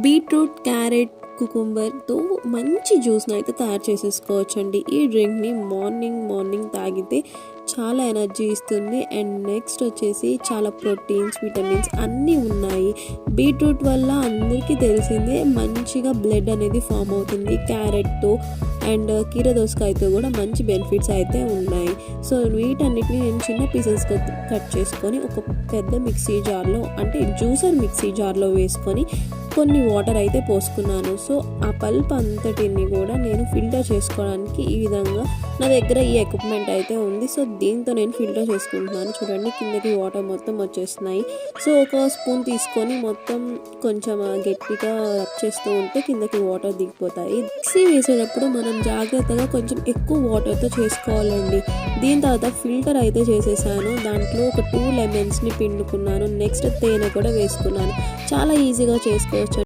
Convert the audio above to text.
Beetroot, carrot, కుకుంబర్తో మంచి జ్యూస్ని అయితే తయారు చేసేసుకోవచ్చండి. ఈ డ్రింక్ని మార్నింగ్ తాగితే చాలా ఎనర్జీ ఇస్తుంది. అండ్ నెక్స్ట్ వచ్చేసి చాలా ప్రోటీన్స్, విటమిన్స్ అన్నీ ఉన్నాయి. బీట్రూట్ వల్ల అందరికీ తెలిసిందే మంచిగా బ్లడ్ అనేది ఫామ్ అవుతుంది. క్యారెట్తో అండ్ కీరదోసకాయతో కూడా మంచి బెనిఫిట్స్ అయితే ఉన్నాయి. సో వీటన్నిటిని నేను చిన్న పీసెస్గా కట్ చేసుకొని ఒక పెద్ద మిక్సీ జార్లో, అంటే జ్యూసర్ మిక్సీ జార్లో వేసుకొని కొన్ని వాటర్ అయితే పోసుకున్నాను. సో ఆ పల్ప్ అంతటిని కూడా నేను ఫిల్టర్ చేసుకోవడానికి ఈ విధంగా నా దగ్గర ఈ ఎక్విప్మెంట్ అయితే ఉంది. సో దీంతో నేను ఫిల్టర్ చేసుకుంటున్నాను. చూడండి, కిందకి వాటర్ మొత్తం వచ్చేస్తున్నాయి. సో ఒక స్పూన్ తీసుకొని మొత్తం కొంచెం గట్టిగా రబ్ చేస్తూ ఉంటే కిందకి వాటర్ దిగిపోతాయి. మిక్సీ వేసేటప్పుడు మనం జాగ్రత్తగా కొంచెం ఎక్కువ వాటర్తో చేసుకోవాలండి. దీని తర్వాత ఫిల్టర్ అయితే చేసేసాను. దాంట్లో ఒక 2 లెమన్స్ని పిండుకున్నాను. నెక్స్ట్ తేనె కూడా వేసుకున్నాను. చాలా ఈజీగా చేసుకోవచ్చు.